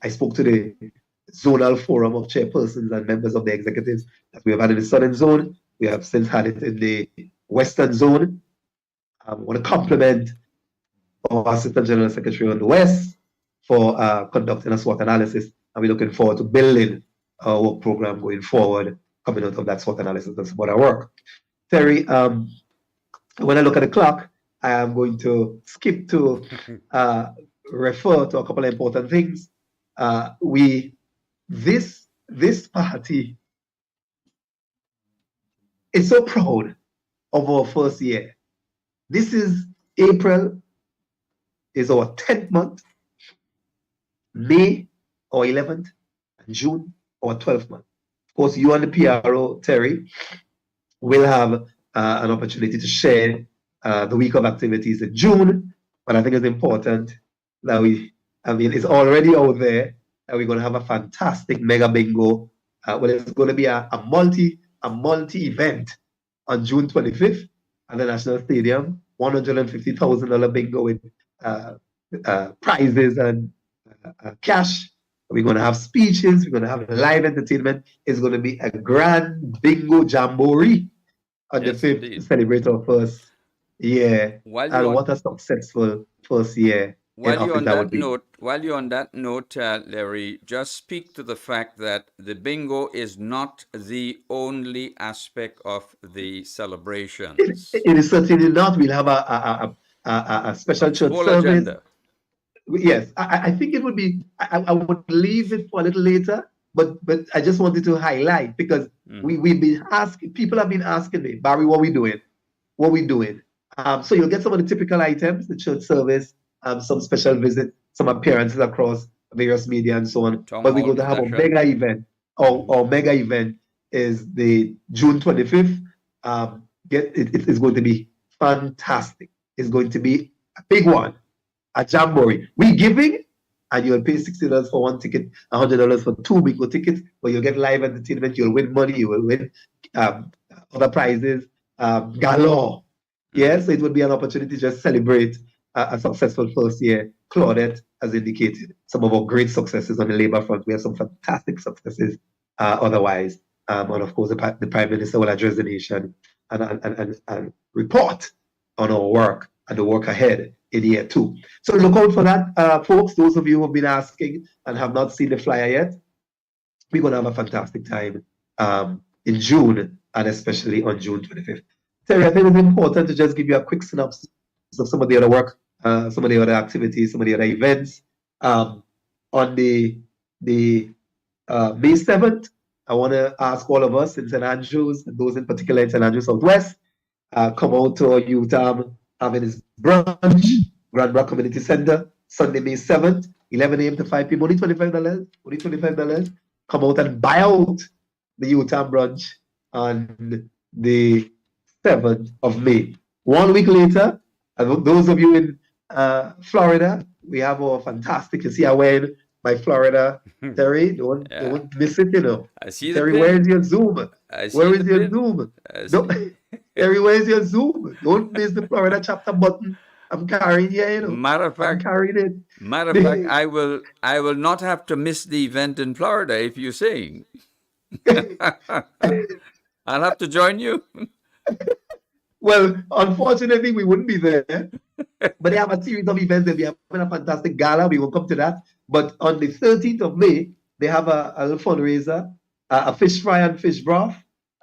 Speaker 4: I spoke to the zonal forum of chairpersons and members of the executives that we have had in the southern zone. We have since had it in the western zone. I want to compliment our Assistant General Secretary on the West for conducting a SWOT analysis, and we're looking forward to building our work program going forward, coming out of that SWOT analysis and support our work. Terry, when I look at the clock, I am going to skip to refer to a couple of important things. This party is so proud of our first year. This is April, is our 10th month, May our 11th, and June our 12th month. Of course, you and the PRO, Terry, will have an opportunity to share the week of activities in June, but I think it's important that it's already out there, that we're going to have a fantastic mega bingo. Well, it's going to be a multi-event on June 25th at the National Stadium, $150,000 bingo with prizes and cash. We're going to have speeches, we're going to have live entertainment. It's going to be a grand bingo jamboree on the 5th to celebrate our first year. What a successful first year.
Speaker 1: While you're on that note, Larry, just speak to the fact that the bingo is not the only aspect of the celebrations.
Speaker 4: It is certainly not. We'll have a special church service. Agenda. Yes, I think it would be. I would leave it for a little later, but I just wanted to highlight, because we've been asking. People have been asking me, Barry, what we doing? What we doing? So you'll get some of the typical items: the church service, some special visits, some appearances across various media and so on. But we're going to have a mega event. Our mega event is the June 25th. It's going to be fantastic. It's going to be a big one, a jamboree. We're giving, and you'll pay $60 for one ticket, $100 for 2 bingo tickets, but you'll get live entertainment, you'll win money, you will win other prizes, galore. Yes, it would be an opportunity to just celebrate a successful first year. Claudette has indicated some of our great successes on the labor front. We have some fantastic successes otherwise. And of course, the Prime Minister will address the nation and report on our work and the work ahead in year 2. So look out for that, folks. Those of you who have been asking and have not seen the flyer yet, we're going to have a fantastic time in June, and especially on June 25th. Terry, I think it's important to just give you a quick synopsis of some of the other work, some of the other activities, some of the other events. On the May 7th, I want to ask all of us in St. Andrews, and those in particular in St. Andrews Southwest, come out to our youth having his brunch, Grand Rock Community Center, Sunday, May 7th, 11 a.m. to 5 p.m. Only $25. Only $25. Come out and buy out the youth brunch on the 7th of May. 1 week later, those of you in Florida, we have our fantastic, you see I wearing my Florida, Terry, don't miss it, you know.
Speaker 1: I see
Speaker 4: Terry,
Speaker 1: the pin.
Speaker 4: where is your Zoom?
Speaker 1: I see
Speaker 4: Where
Speaker 1: the
Speaker 4: is your
Speaker 1: pin.
Speaker 4: Zoom?
Speaker 1: I see.
Speaker 4: Don't, Terry, where is your Zoom? Don't miss the Florida chapter button. I'm carrying here, you know.
Speaker 1: Matter of
Speaker 4: I'm
Speaker 1: fact,
Speaker 4: carrying it.
Speaker 1: I will not have to miss the event in Florida if you're saying. I'll have to join you.
Speaker 4: Well, unfortunately, we wouldn't be there. But they have a series of events. They'll be having a fantastic gala. We will come to that. But on the 13th of May, they have a little fundraiser, a fish fry and fish broth,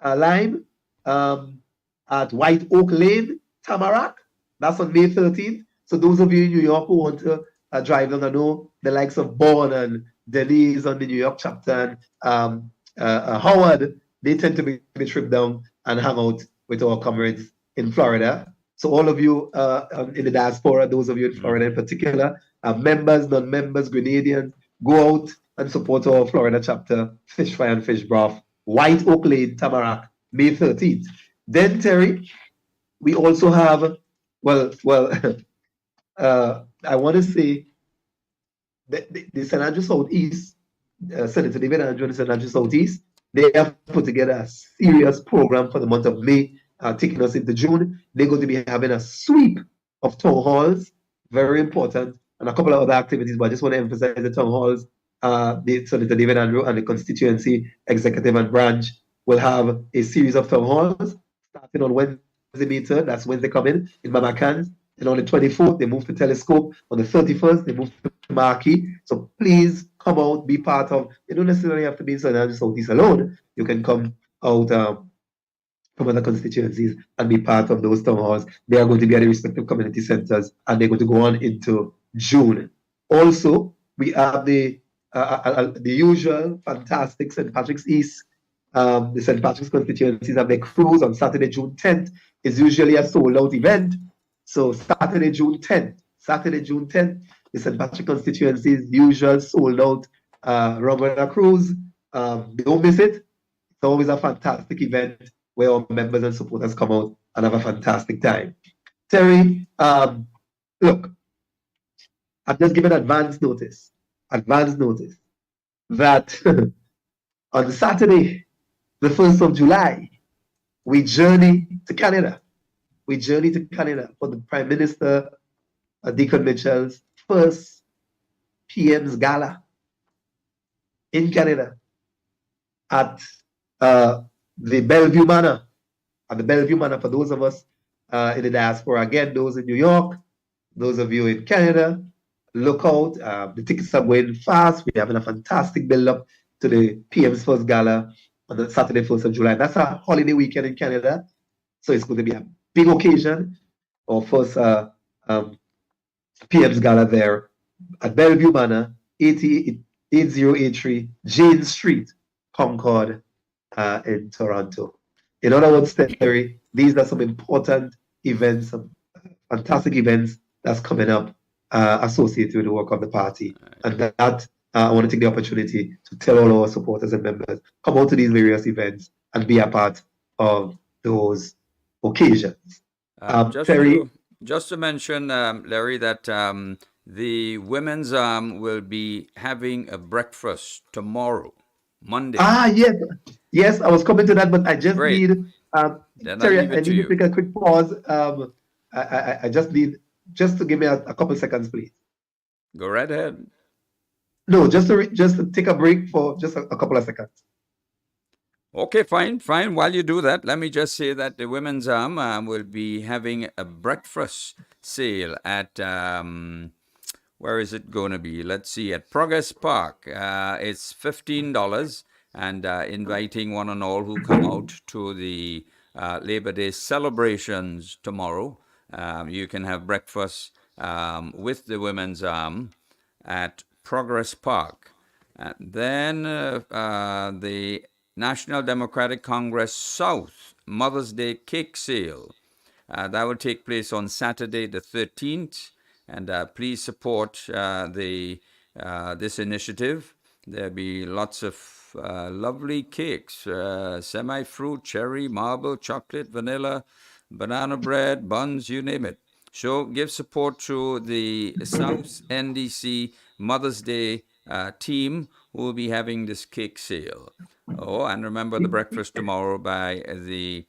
Speaker 4: lime, at White Oak Lane, Tamarack. That's on May 13th. So those of you in New York who want to drive down, I know the likes of Bourne and Denise on the New York chapter and Howard, they tend to make the trip down and hang out with our comrades in Florida. So all of you in the diaspora, those of you in Florida in particular, members, non-members, Grenadians, go out and support our Florida chapter, Fish Fry and Fish Broth, White Oak Lane, Tamarack, May 13th. Then, Terry, we also have, I want to say the St. Andrews Southeast, Senator David Andrew and St. Andrews Southeast, they have put together a serious program for the month of May, taking us into June. They're going to be having a sweep of town halls, very important, and a couple of other activities, but I just want to emphasize the town halls. The Senator David Andrew and the constituency executive and branch will have a series of town halls starting on Wednesday, May 3rd. That's Wednesday coming in Mamacans. And on the 24th, they move to Telescope. On the 31st, they move to Marquee. So please come out, be part of. You don't necessarily have to be in St. Andrews Southeast alone. You can come out from other constituencies and be part of those town halls. They are going to be at the respective community centers, and they're going to go on into June. Also, we have the usual fantastic St. Patrick's East. The St. Patrick's constituencies have their cruise on Saturday, June 10th. It's usually a sold-out event. So Saturday, June 10th, the St. Patrick constituencies usual sold-out Rumble cruise. Don't miss it. It's always a fantastic event where our members and supporters come out and have a fantastic time. Terry, look, I'm just giving advance notice that on Saturday, the 1st of July, we journey to Canada. We journey to Canada for the Prime Minister, Deacon Mitchell's first PM's Gala in Canada at the Bellevue Manor. At the Bellevue Manor, for those of us in the diaspora, again, those in New York, those of you in Canada, look out. The tickets are going fast. We're having a fantastic build-up to the PM's first Gala on the Saturday, 1st of July. That's a holiday weekend in Canada, so it's going to be a big occasion. Our first PM's Gala there at Bellevue Manor, 8083 Jane Street, Concord, in Toronto. In other words, Terry, these are some important events, some fantastic events that's coming up associated with the work of the party. And that I want to take the opportunity to tell all our supporters and members, come out to these various events and be a part of those occasions.
Speaker 1: Just to mention, Larry, that the women's will be having a breakfast tomorrow, Monday.
Speaker 4: Yes, I was coming to that, but I just
Speaker 1: Great.
Speaker 4: need, Terry, I need to take a quick pause. I just need, to give me a couple seconds, please.
Speaker 1: Go right ahead.
Speaker 4: No, just to take a break for just a couple of seconds.
Speaker 1: Okay, fine, fine. While you do that, let me just say that the Women's Arm will be having a breakfast sale at where is it going to be? Let's see, at Progress Park. It's $15 and inviting one and all who come out to the Labor Day celebrations tomorrow. You can have breakfast with the Women's Arm at Progress Park. And then the National Democratic Congress South Mother's Day Cake Sale. That will take place on Saturday the 13th. And please support this initiative. There'll be lots of lovely cakes, semi-fruit, cherry, marble, chocolate, vanilla, banana bread, buns, you name it. So give support to the South NDC Mother's Day team who will be having this cake sale. Oh, and remember the breakfast tomorrow by the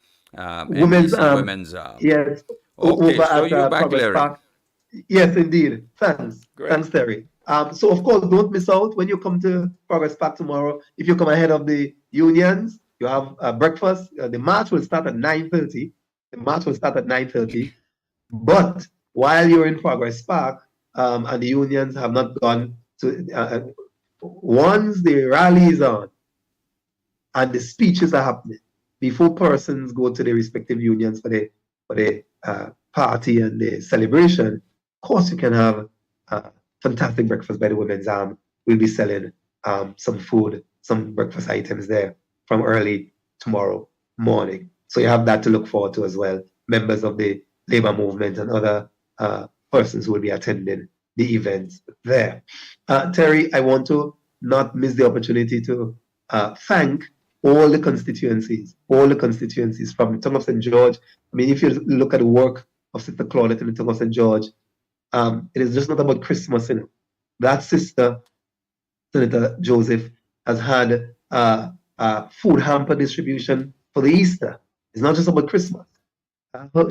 Speaker 4: Women's
Speaker 1: NDC Women's Arm.
Speaker 4: yes,
Speaker 1: Okay,
Speaker 4: over
Speaker 1: so
Speaker 4: at
Speaker 1: you're back,
Speaker 4: Progress
Speaker 1: Larry.
Speaker 4: Park. Yes, indeed. Thanks.
Speaker 1: Great.
Speaker 4: Thanks, Terry. So of course, don't miss out when you come to Progress Park tomorrow. If you come ahead of the unions, you have breakfast. The march will start at 9:30. The march will start at 9:30. But while you're in Progress Park, and the unions have not gone to, once the rally is on and the speeches are happening, before persons go to their respective unions for the party and the celebration, of course you can have a fantastic breakfast by the Women's Arm. We'll be selling some food, some breakfast items there from early tomorrow morning. So you have that to look forward to as well. Members of the labor movement and other persons who will be attending the events there. Terry, I want to not miss the opportunity to thank all the constituencies from the tongue of St. George. I mean, if you look at the work of Sister Claudette in the tongue of St. George, it is just not about Christmas. You know. That sister, Senator Joseph, has had food hamper distribution for the Easter. It's not just about Christmas.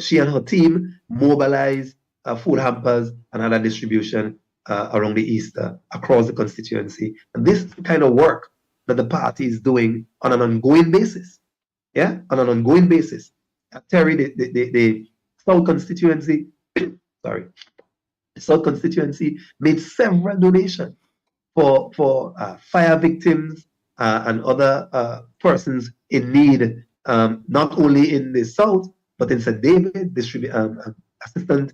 Speaker 4: She and her team mobilized food hampers and other distribution around the Easter across the constituency. And this is the kind of work that the party is doing on an ongoing basis. Yeah, on an ongoing basis. Terry, the South constituency, sorry, the South constituency made several donations for fire victims and other persons in need, not only in the South, but in St. David, Assistant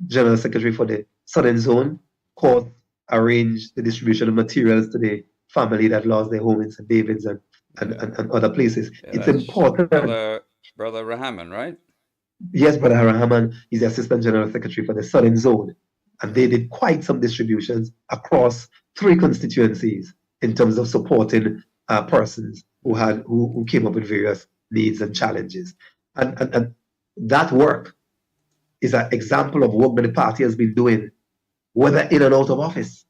Speaker 4: General Secretary for the Southern Zone, of course, arranged the distribution of materials to the family that lost their home in St. David's and other places.
Speaker 1: Yeah,
Speaker 4: it's
Speaker 1: that's
Speaker 4: important.
Speaker 1: Brother Rahman, right?
Speaker 4: Yes, Brother Rahman is the Assistant General Secretary for the Southern Zone. And they did quite some distributions across 3 constituencies in terms of supporting persons who came up with various needs and challenges. And that work is an example of work that the party has been doing, whether in and out of office.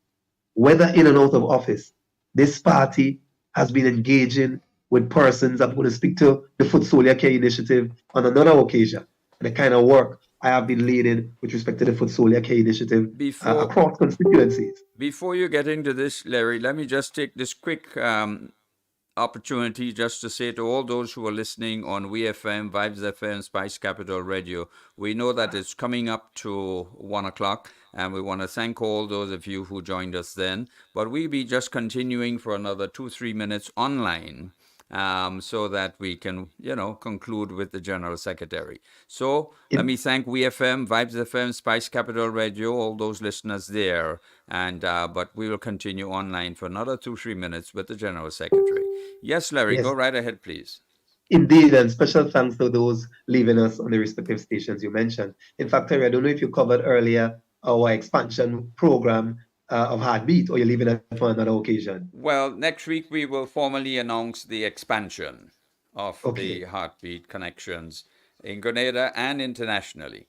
Speaker 4: Whether in and out of office, this party has been engaging with persons. I'm going to speak to the Foot Soldier Care Initiative on another occasion, and the kind of work I have been leading with respect to the Foot Soldier Care Initiative across constituencies.
Speaker 1: Before you get into this, Larry, let me just take this quick opportunity just to say to all those who are listening on WeFM, Vibes FM, Spice Capital Radio, we know that it's coming up to 1 o'clock, and we want to thank all those of you who joined us then. But we'll be just continuing for another 2-3 minutes online, so that we can, conclude with the General Secretary. So let me thank WeFM, Vibes FM, Spice Capital Radio, all those listeners there. And but we will continue online for another 2-3 minutes with the General Secretary. Yes, Larry,
Speaker 4: Yes.
Speaker 1: Go right ahead, please.
Speaker 4: Indeed, and special thanks to those leaving us on the respective stations you mentioned. In fact, Terry, I don't know if you covered earlier our expansion program of Heartbeat, or you're leaving it for another occasion.
Speaker 1: Well, next week we will formally announce the expansion of the Heartbeat connections in Grenada and internationally.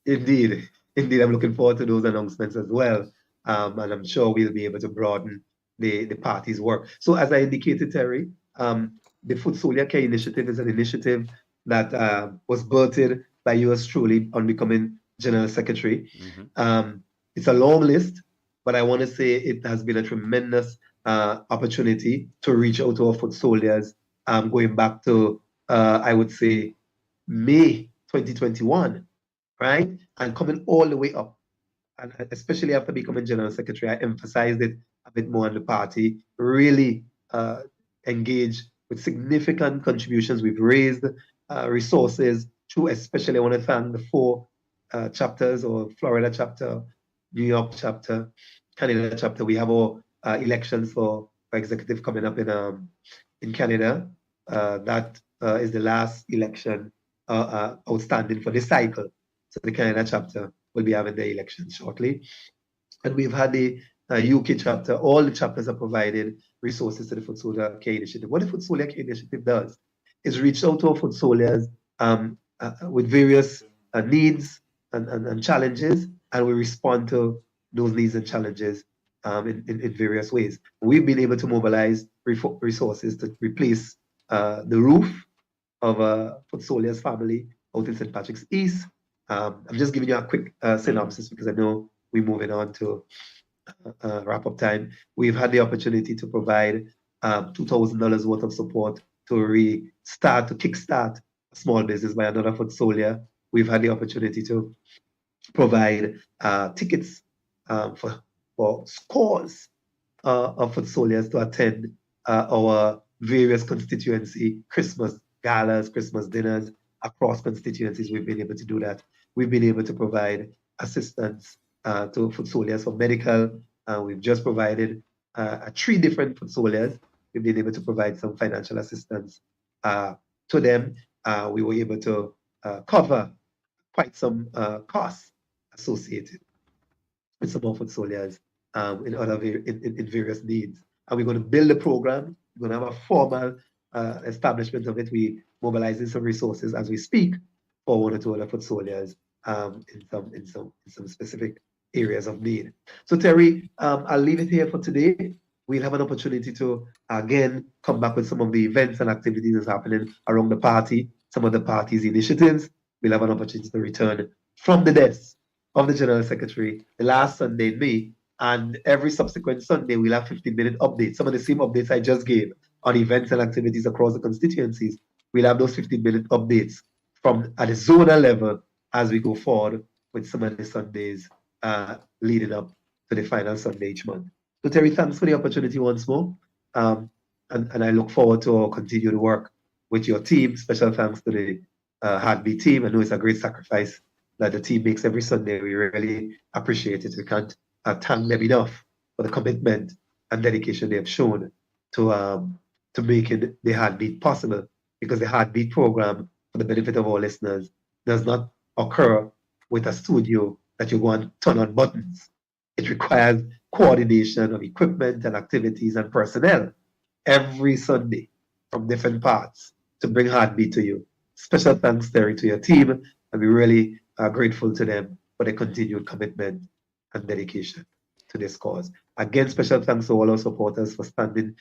Speaker 4: Indeed, I'm looking forward to those announcements as well, and I'm sure we'll be able to broaden the party's work. So as I indicated, Terry, the Foot Soldier Care Initiative is an initiative that was birthed by yours truly on becoming General Secretary. It's a long list, but I want to say it has been a tremendous opportunity to reach out to our foot soldiers, going back to, I would say, May 2021, right? And coming all the way up. And especially after becoming General Secretary, I emphasized it a bit more on the party, really engaged with significant contributions. We've raised resources through, especially I want to thank the 4 chapters, or Florida chapter, New York chapter, Canada chapter. We have our elections for executive coming up in Canada. That is the last election outstanding for this cycle. So the Canada chapter will be having the election shortly. And we've had the UK chapter. All the chapters have provided resources to the Foot Soldier Care Initiative. What the Foot Soldier Care Initiative does is reach out to our foot soldiers with various needs and challenges, and we respond to those needs and challenges in various ways. We've been able to mobilize resources to replace the roof of a foot soldier's family out in St. Patrick's East. I'm just giving you a quick synopsis because I know we're moving on to wrap up time. We've had the opportunity to provide $2,000 worth of support to kickstart a small business by another foot soldier. We've had the opportunity to provide tickets for scores of foot soldiers to attend our various constituency Christmas galas, Christmas dinners across constituencies. We've been able to do that. We've been able to provide assistance to foot soldiers for medical. We've just provided 3 different foot soldiers. We've been able to provide some financial assistance to them. We were able to cover quite some costs associated with some of foot soldiers in various needs. And we're going to build a program. We're going to have a formal establishment of it. We mobilizing some resources as we speak for 1 or 2 other foot soldiers in some specific areas of need. So Terry, I'll leave it here for today. We'll have an opportunity to again come back with some of the events and activities that's happening around the party, some of the party's initiatives. We'll have an opportunity to return from the desk of the General Secretary the last Sunday in May, and every subsequent Sunday we'll have 15-minute updates. Some of the same updates I just gave on events and activities across the constituencies. We'll have those 15-minute updates from at the zonal level as we go forward with some of the Sundays leading up to the final Sunday each month. So Terry, thanks for the opportunity once more. And I look forward to our continued work with your team. Special thanks to the Heartbeat team. I know it's a great sacrifice that the team makes every Sunday. We really appreciate it. We can't thank them enough for the commitment and dedication they have shown to making the Heartbeat possible, because the Heartbeat program, for the benefit of our listeners, does not occur with a studio that you go and turn on buttons. It requires coordination of equipment and activities and personnel every Sunday from different parts to bring Heartbeat to you. Special thanks, Terry, to your team, and we really are grateful to them for their continued commitment and dedication to this cause. Again, special thanks to all our supporters for standing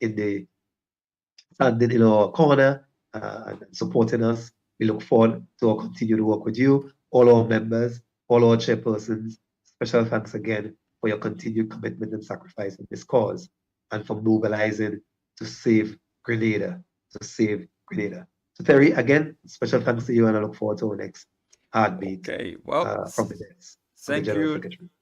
Speaker 4: in our corner and supporting us. We look forward to our continued work with you, all our members, all our chairpersons. Special thanks again for your continued commitment and sacrifice in this cause, and for mobilizing to save Grenada, So Terry, again, special thanks to you, and I look forward to our next Heartbeat from the desk.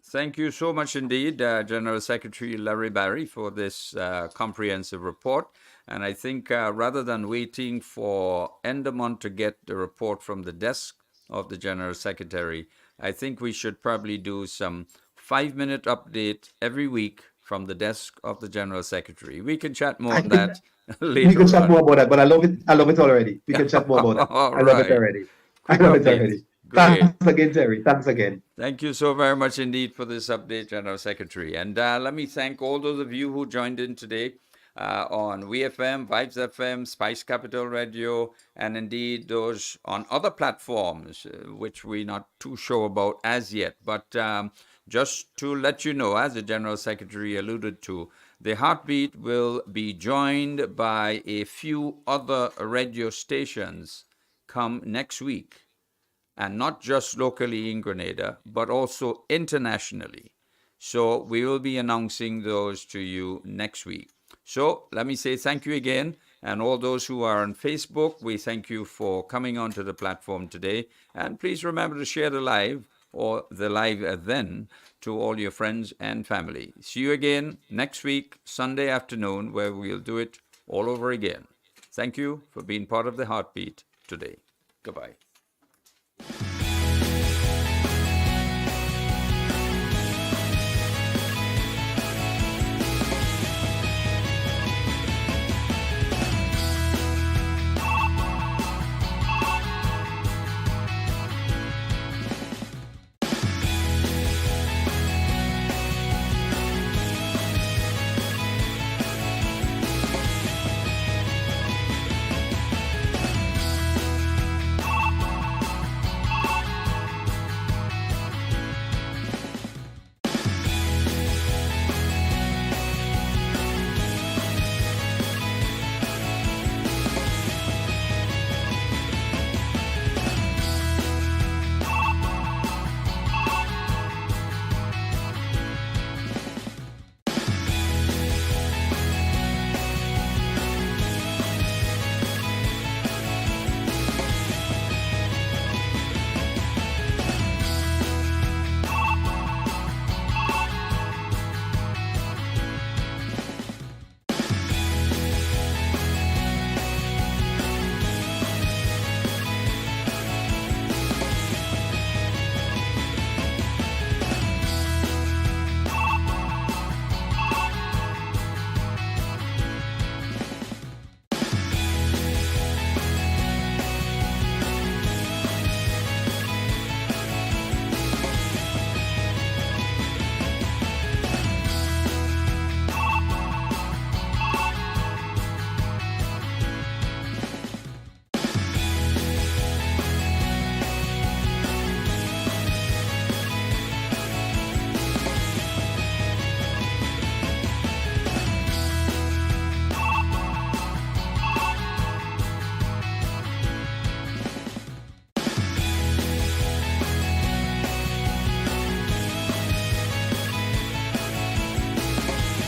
Speaker 1: Thank you so much indeed, General Secretary Larry Barry, for this comprehensive report. And I think rather than waiting for Endemont to get the report from the desk of the General Secretary, I think we should probably do some 5-minute update every week from the desk of the General Secretary. We can chat more on that later.
Speaker 4: We can chat more about that, but I love it already. We can chat more about that. I love it already.
Speaker 1: Great.
Speaker 4: Thanks again, Terry. Thanks again.
Speaker 1: Thank you so very much indeed for this update, General Secretary. And let me thank all those of you who joined in today on WeFM, Vibes FM, Spice Capital Radio, and indeed those on other platforms, which we're not too sure about as yet. But just to let you know, as the General Secretary alluded to, the Heartbeat will be joined by a few other radio stations come next week. And not just locally in Grenada, but also internationally. So we will be announcing those to you next week. So let me say thank you again. And all those who are on Facebook, we thank you for coming onto the platform today. And please remember to share the live or the live then to all your friends and family. See you again next week, Sunday afternoon, where we'll do it all over again. Thank you for being part of the Heartbeat today. Goodbye.